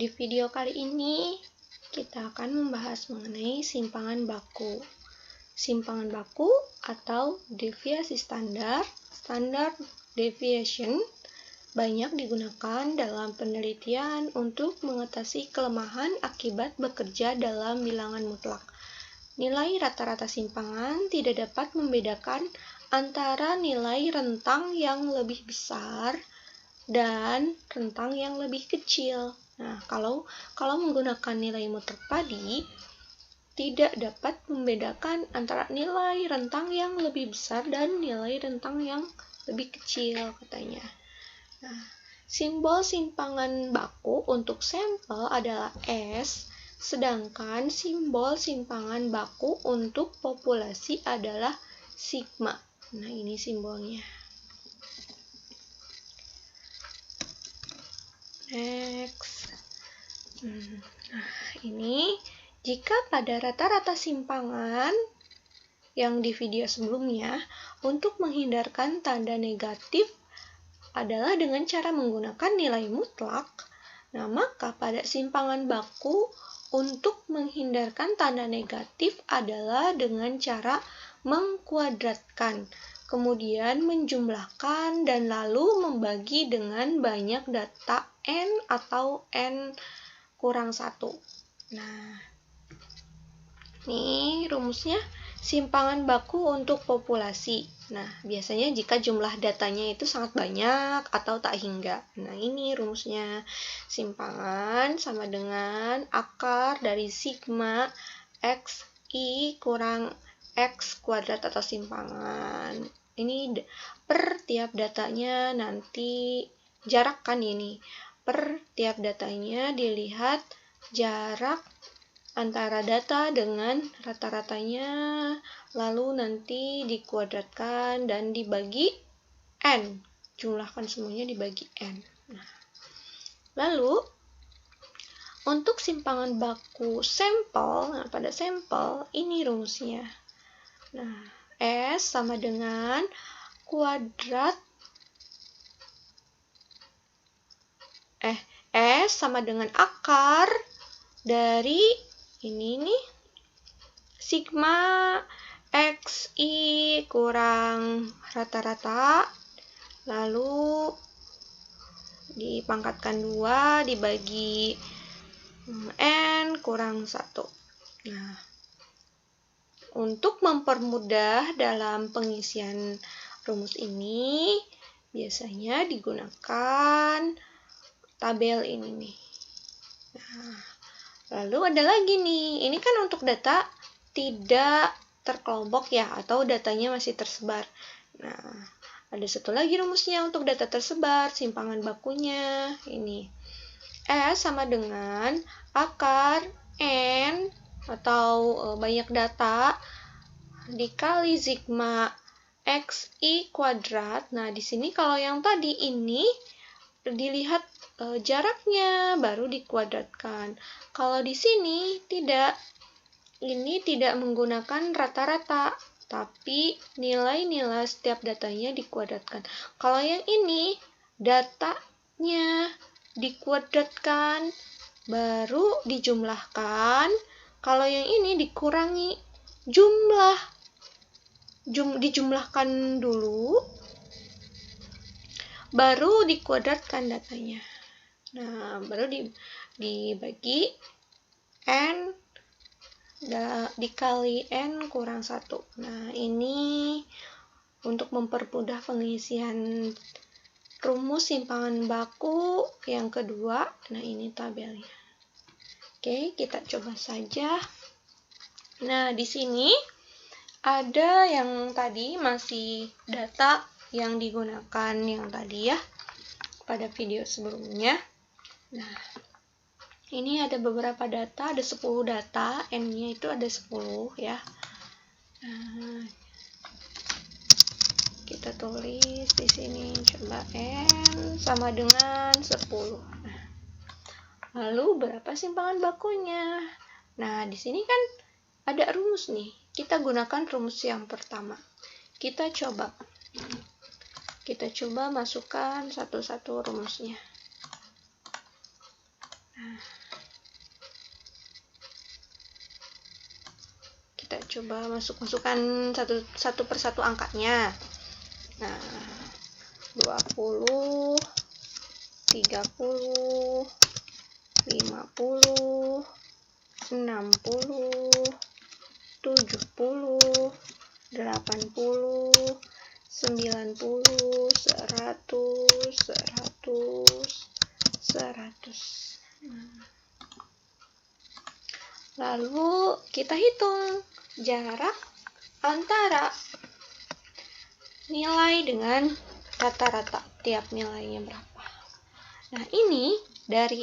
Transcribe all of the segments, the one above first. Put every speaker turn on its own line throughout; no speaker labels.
Di video kali ini, kita akan membahas mengenai simpangan baku. Simpangan baku atau deviasi standar, standard deviation, banyak digunakan dalam penelitian untuk mengatasi kelemahan akibat bekerja dalam bilangan mutlak. Nilai rata-rata simpangan tidak dapat membedakan antara nilai rentang yang lebih besar dan rentang yang lebih kecil. Nah, kalau menggunakan nilai mutlak tadi, tidak dapat membedakan antara nilai rentang yang lebih besar dan nilai rentang yang lebih kecil, katanya. Nah, simbol simpangan baku untuk sampel adalah S, sedangkan simbol simpangan baku untuk populasi adalah sigma. Nah, ini simbolnya. Next. Nah, ini jika pada rata-rata simpangan yang di video sebelumnya, untuk menghindarkan tanda negatif adalah dengan cara menggunakan nilai mutlak, nah maka pada simpangan baku untuk menghindarkan tanda negatif adalah dengan cara mengkuadratkan, kemudian menjumlahkan dan lalu membagi dengan banyak data N atau N kurang 1. Nah, ini rumusnya simpangan baku untuk populasi. Nah, biasanya jika jumlah datanya itu sangat banyak atau tak hingga. Nah, ini rumusnya. Simpangan sama dengan akar dari sigma XI kurang X kuadrat atau simpangan. Ini per tiap datanya nanti jarak kan ini. Per tiap datanya dilihat jarak antara data dengan rata-ratanya, lalu nanti dikuadratkan dan dibagi N. Jumlahkan semuanya dibagi N. Nah, lalu, untuk simpangan baku sampel, nah pada sampel, ini rumusnya. Nah, S sama dengan kuadrat, S sama dengan akar dari ini nih, sigma XI kurang rata-rata, lalu dipangkatkan 2 dibagi N kurang 1. Nah, untuk mempermudah dalam pengisian rumus ini, biasanya digunakan tabel ini nih. Nah, lalu ada lagi nih, ini kan untuk data tidak terkelompok ya, atau datanya masih tersebar. Nah, ada satu lagi rumusnya untuk data tersebar, simpangan bakunya. Ini, S sama dengan akar N, atau banyak data, dikali sigma XI kuadrat. Nah, di sini kalau yang tadi ini, dilihat jaraknya baru dikuadratkan. Kalau di sini tidak, ini tidak menggunakan rata-rata, tapi nilai-nilai setiap datanya dikuadratkan. Kalau yang ini datanya dikuadratkan baru dijumlahkan. Kalau yang ini dikurangi dijumlahkan dulu, baru dikuadratkan datanya. Nah, baru dibagi N dikali N kurang 1. Nah, ini untuk mempermudah pengisian rumus simpangan baku yang kedua. Nah, ini tabelnya. Oke, kita coba saja. Nah, di sini ada yang tadi masih data yang digunakan yang tadi ya, pada video sebelumnya. Nah, ini ada beberapa data, ada 10 data, N-nya itu ada 10 ya. Nah, kita tulis di sini, coba N sama dengan 10. Nah, lalu berapa simpangan bakunya? Nah, di sini kan ada rumus nih. Kita gunakan rumus yang pertama. Kita coba masukkan satu-satu rumusnya. Kita coba masukkan satu persatu angkanya. Nah, 20, 30, 50, 60, 70, 80, 90, 100, 100. Lalu kita hitung jarak antara nilai dengan rata-rata, tiap nilainya berapa. Nah, ini dari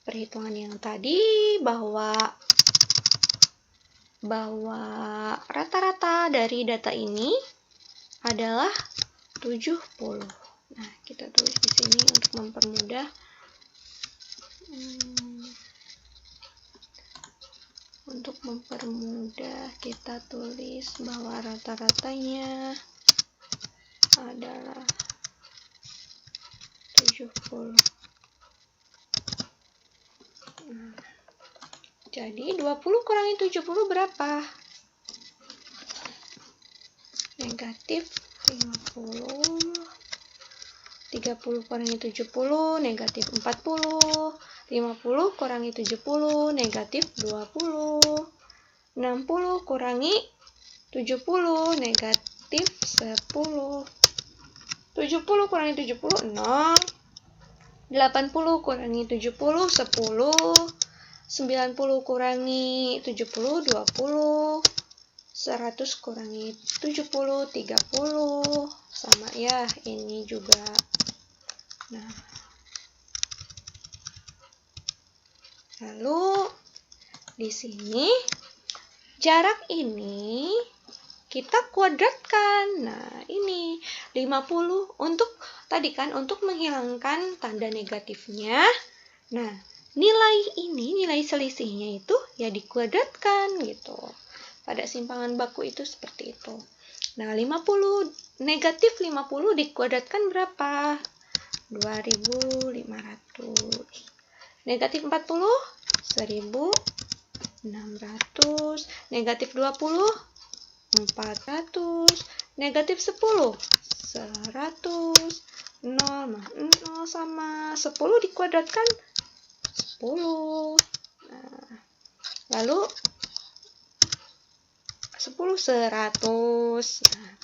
perhitungan yang tadi bahwa rata-rata dari data ini adalah 70. Nah, kita tulis di sini untuk mempermudah. Untuk mempermudah, kita tulis bahwa rata-ratanya adalah 70. Jadi 20 kurangi 70 berapa? Negatif 50. 30 kurangi 70, negatif 40. 50 kurangi 70, negatif 20. 60 kurangi 70, negatif 10. 70 kurangi 70, 0. 80 kurangi 70, 10. 90 kurangi 70, 20. 100 kurangi 70, 30. Sama ya, ini juga. Nah, lalu di sini jarak ini kita kuadratkan. Nah, ini 50 untuk tadi kan untuk menghilangkan tanda negatifnya. Nah, nilai selisihnya itu ya dikuadratkan gitu. Pada simpangan baku itu seperti itu. Nah, negatif 50 dikuadratkan berapa? 2500. Negatif 40, 1600. Negatif 20, 400. Negatif 10, 100. 0 sama 10 dikuadratkan 10. Nah, lalu 10, 100. Nah,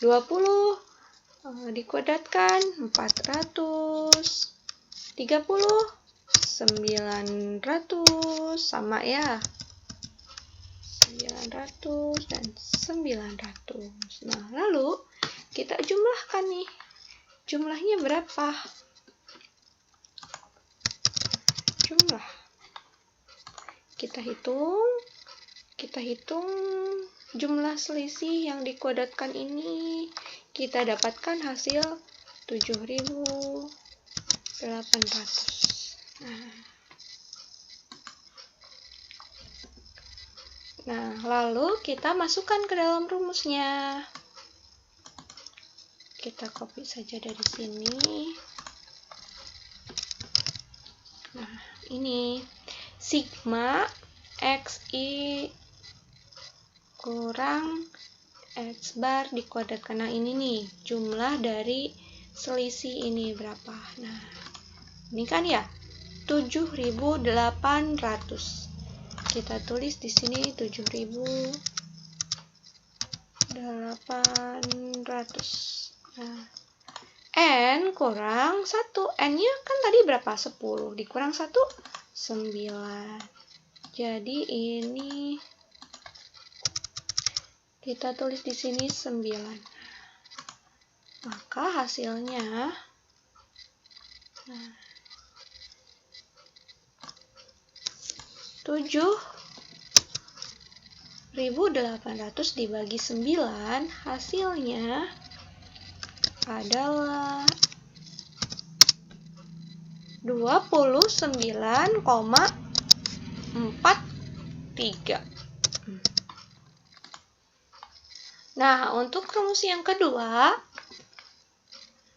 20 dikuadratkan 400. 30, 900. Sama ya, 900 dan 900. Nah, lalu kita jumlahkan nih. Jumlahnya berapa? Jumlah. Kita hitung jumlah selisih yang dikuadratkan ini. Kita dapatkan hasil 7.800. Nah, lalu kita masukkan ke dalam rumusnya. Kita copy saja dari sini. Nah, ini sigma xi kurang x bar dikuadratkan. Nah, ini nih jumlah dari selisih ini berapa. Nah, ini kan ya 7.800. Kita tulis di sini 7.800. Nah, n kurang 1. N-nya kan tadi berapa? 10. Dikurang 1, 9. Jadi ini kita tulis di sini 9. Maka hasilnya 7.800 dibagi 9, hasilnya adalah 29,43. Nah, untuk rumus yang kedua,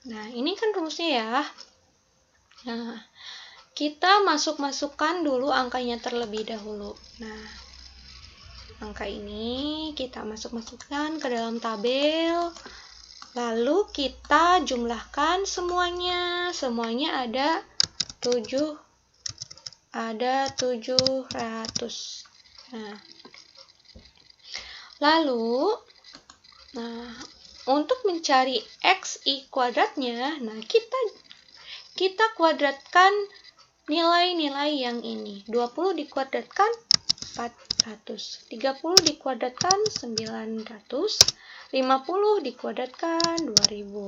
nah ini kan rumusnya ya. Nah, kita masukkan dulu angkanya terlebih dahulu. Nah, angka ini kita masukkan ke dalam tabel. Lalu kita jumlahkan semuanya. Semuanya ada 700. Nah, lalu untuk mencari xi kuadratnya, nah kita kuadratkan nilai-nilai yang ini. 20 dikuadratkan 400, 30 dikuadratkan 900, 50 dikuadratkan 2000,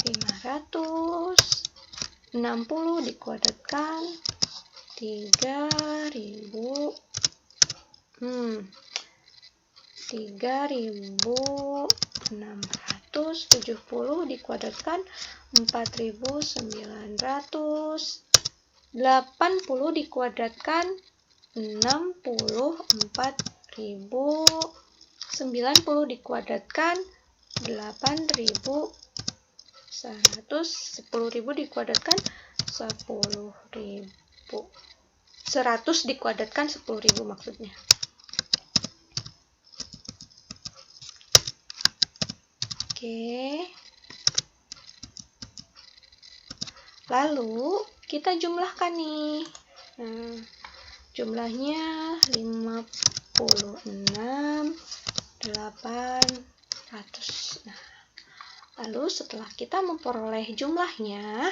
500, 60 dikuadratkan 3000, 3670 dikuadratkan 4900, 80 dikuadratkan 64000, 90 dikuadratkan 8100, 10.000 dikuadratkan 10.000, 100 dikuadratkan 10.000 maksudnya. Oke. Lalu kita jumlahkan nih. Nah, jumlahnya 56, 800. Nah, lalu setelah kita memperoleh jumlahnya,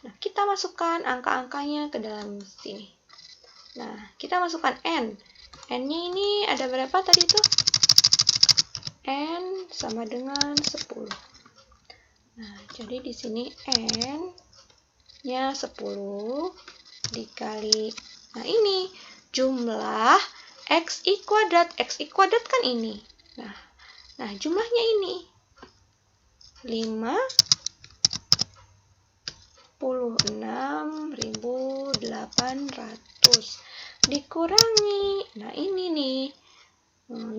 nah kita masukkan angka-angkanya ke dalam sini. Nah, kita masukkan N. N-nya ini ada berapa tadi tuh? N sama dengan 10. Nah, jadi di sini N-nya 10 dikali. Nah, ini jumlah xi kuadrat. Xi kuadrat kan ini. Nah, jumlahnya ini 56.800 dikurangi. Nah, ini nih.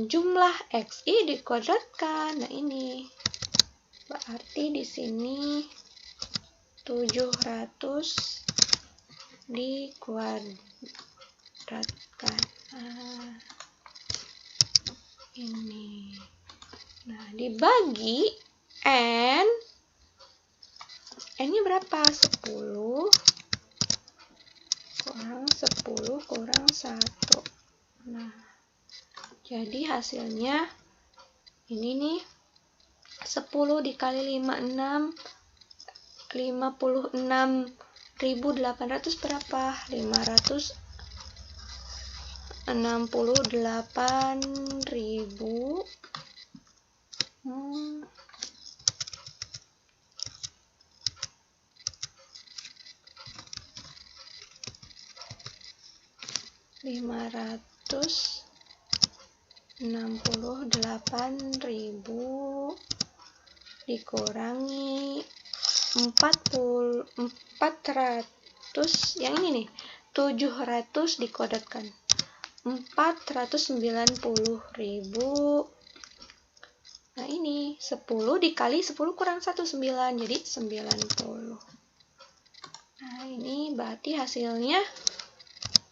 Jumlah xi dikuadratkan. Nah, ini berarti di sini 700 dikuadratkan. Nah, ini. Nah, dibagi N-nya berapa? 10 kurang 10 kurang 1. Nah, jadi hasilnya ini nih 10 dikali 56.800 berapa? 568.000. Dikurangi 400, yang ini nih 700 dikuadratkan 490.000. Nah, ini 10 dikali 10 kurang 1, 9, jadi 90. Nah, ini berarti hasilnya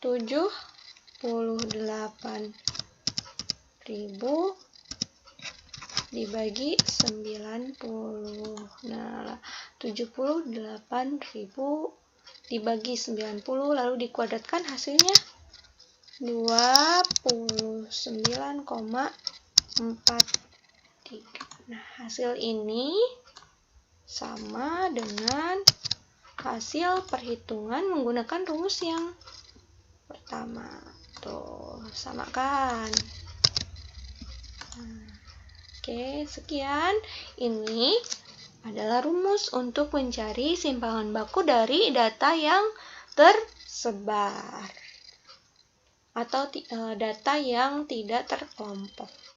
78.000 dibagi 90. Nah, 78.000 dibagi 90 lalu dikuadratkan hasilnya 29,43. Nah, hasil ini sama dengan hasil perhitungan menggunakan rumus yang pertama. Tuh, sama kan? Oke, sekian. Ini adalah rumus untuk mencari simpangan baku dari data yang tersebar atau data yang tidak terkelompok.